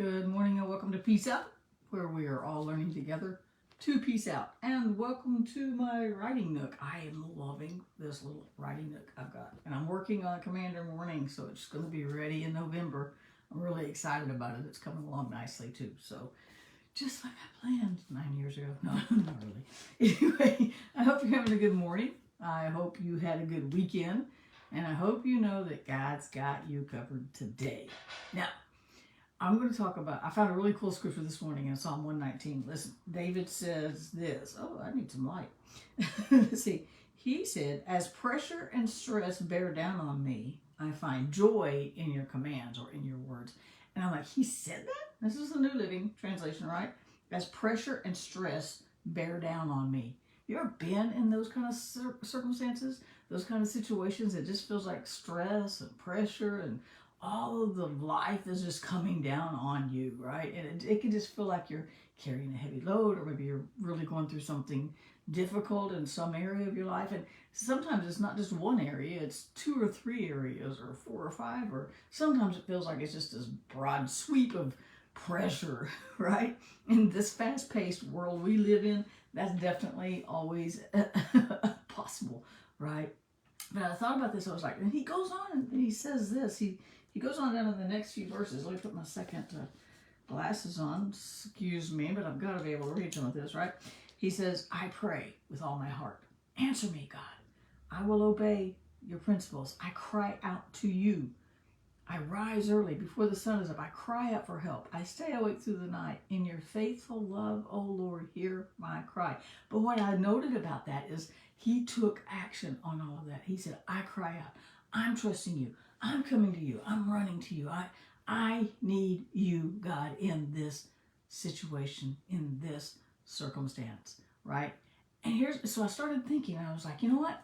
Good morning and welcome to Peace Out, where we are all learning together to peace out. And welcome to my writing nook. I am loving this little writing nook I've got. And I'm working on Commander Morning, so it's going to be ready in November. I'm really excited about it. It's coming along nicely too. So just like I planned 9 years ago. No, not really. Anyway, I hope you're having a good morning. I hope you had a good weekend. And I hope you know that God's got you covered today. Now, I'm going to talk about, I found a really cool scripture this morning in Psalm 119. Listen, David says this. Oh, I need some light. Let's see. He said, as pressure and stress bear down on me, I find joy in your commands or in your words. And I'm like, he said that? This is the New Living Translation, right? As pressure and stress bear down on me. You ever been in those kind of circumstances? Those kind of situations that just feels like stress and pressure and all of the life is just coming down on you, right? And it can just feel like you're carrying a heavy load, or maybe you're really going through something difficult in some area of your life. And sometimes it's not just one area, it's 2 or 3 areas, or 4 or 5, or sometimes it feels like it's just this broad sweep of pressure, right? In this fast-paced world we live in, that's definitely always possible, right? But I thought about this, I was like, and he goes on and he says this, he goes on down in the next few verses. Let me put my second glasses on. Excuse me, but I've got to be able to read some of this, right? He says, I pray with all my heart. Answer me, God. I will obey your principles. I cry out to you. I rise early before the sun is up. I cry out for help. I stay awake through the night. In your faithful love, O Lord, hear my cry. But what I noted about that is he took action on all of that. He said, I cry out. I'm trusting you. I'm coming to you. I'm running to you. I need you, God, in this situation, in this circumstance, right? And so I started thinking, and I was like, you know what?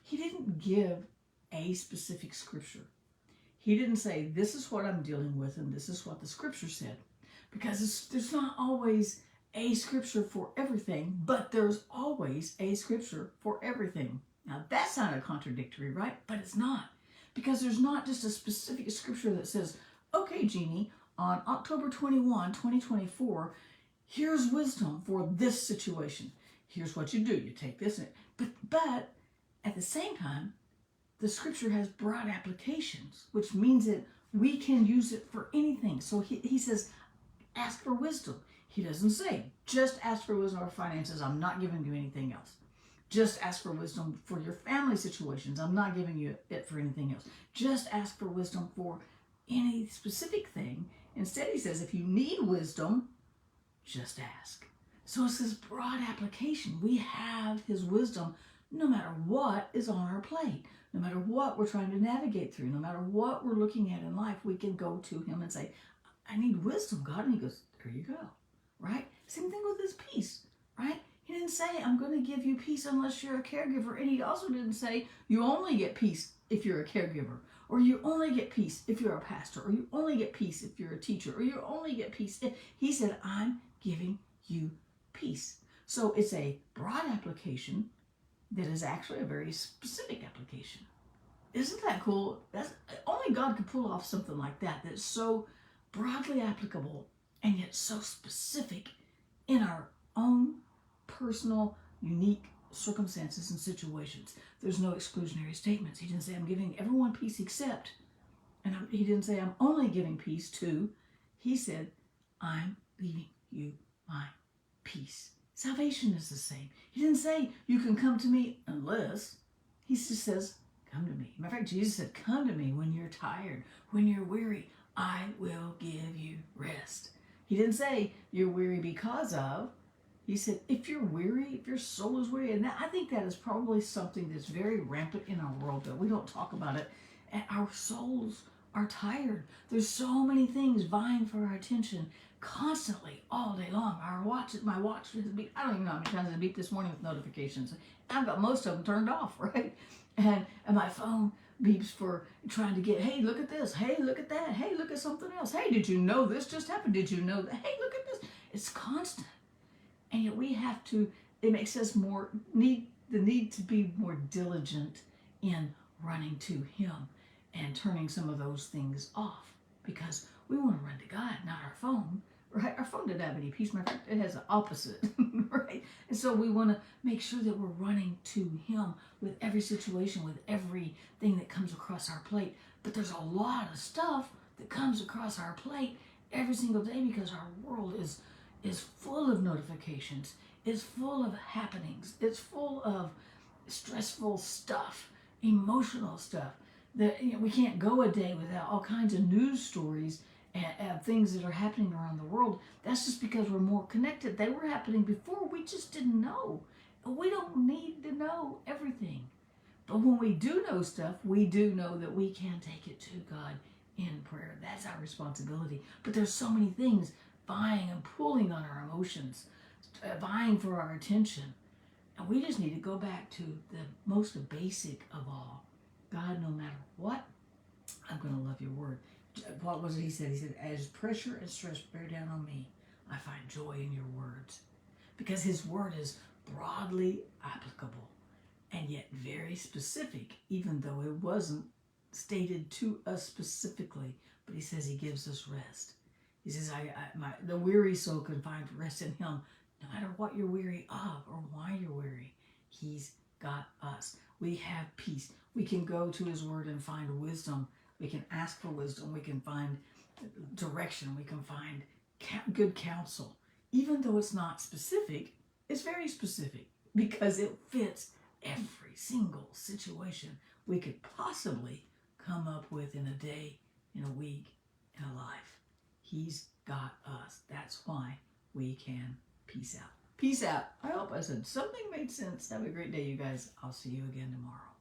He didn't give a specific scripture. He didn't say, this is what I'm dealing with, and this is what the scripture said. Because there's not always a scripture for everything, but there's always a scripture for everything. Now, that sounded contradictory, right? But it's not. Because there's not just a specific scripture that says, okay, Jeannie, on October 21, 2024, here's wisdom for this situation. Here's what you do. You take this. But at the same time, the scripture has broad applications, which means that we can use it for anything. So he says, ask for wisdom. He doesn't say, just ask for wisdom or finances. I'm not giving you anything else. Just ask for wisdom for your family situations. I'm not giving you it for anything else. Just ask for wisdom for any specific thing. Instead, he says, if you need wisdom, just ask. So it's this broad application. We have his wisdom no matter what is on our plate. No matter what we're trying to navigate through, no matter what we're looking at in life, we can go to him and say, I need wisdom, God. And he goes, there you go, right? Same thing with his peace, right? He didn't say, I'm going to give you peace unless you're a caregiver. And he also didn't say, you only get peace if you're a caregiver. Or you only get peace if you're a pastor. Or you only get peace if you're a teacher. Or you only get peace if... He said, I'm giving you peace. So it's a broad application that is actually a very specific application. Isn't that cool? Only God could pull off something like that that's so broadly applicable and yet so specific in our own personal, unique circumstances and situations. There's no exclusionary statements. He didn't say, I'm giving everyone peace except, and he didn't say, I'm only giving peace to. He said, I'm leaving you my peace. Salvation is the same. He didn't say, you can come to me unless. He just says, come to me. Matter of fact, Jesus said, come to me when you're tired, when you're weary. I will give you rest. He didn't say, you're weary because of. He said, if you're weary, if your soul is weary, and I think that is probably something that's very rampant in our world, but we don't talk about it. And our souls are tired. There's so many things vying for our attention constantly, all day long. My watch has beeped. I don't even know how many times it beeped this morning with notifications. I've got most of them turned off, right? And my phone beeps for trying to get, hey, look at this. Hey, look at that. Hey, look at something else. Hey, did you know this just happened? Did you know that? Hey, look at this. It's constant. And yet we have to, it makes us need to be more diligent in running to him and turning some of those things off, because We want to run to God, not our phone. Right? Our phone doesn't have any peace. Matter of fact, it has the opposite, right? And so we want to make sure that we're running to Him with every situation, with everything that comes across our plate. But there's a lot of stuff that comes across our plate every single day because our world is full of notifications. It's full of happenings. It's full of stressful stuff, emotional stuff. That we can't go a day without all kinds of news stories and things that are happening around the world. That's just because we're more connected. They were happening before. We just didn't know. We don't need to know everything. But when we do know stuff, we do know that we can take it to God in prayer. That's our responsibility. But there's so many things vying and pulling on our emotions, vying for our attention. And we just need to go back to the most basic of all. God, no matter what, I'm going to love your word. What was it he said? He said, as pressure and stress bear down on me, I find joy in your words. Because his word is broadly applicable and yet very specific, even though it wasn't stated to us specifically. But he says he gives us rest. He says, the weary soul can find rest in him, no matter what you're weary of or why you're weary. He's got us. We have peace. We can go to his word and find wisdom. We can ask for wisdom. We can find direction. We can find good counsel. Even though it's not specific, it's very specific because it fits every single situation we could possibly come up with in a day, in a week, in a life. He's got us. That's why we can peace out. Peace out. I hope I said something made sense. Have a great day, you guys. I'll see you again tomorrow.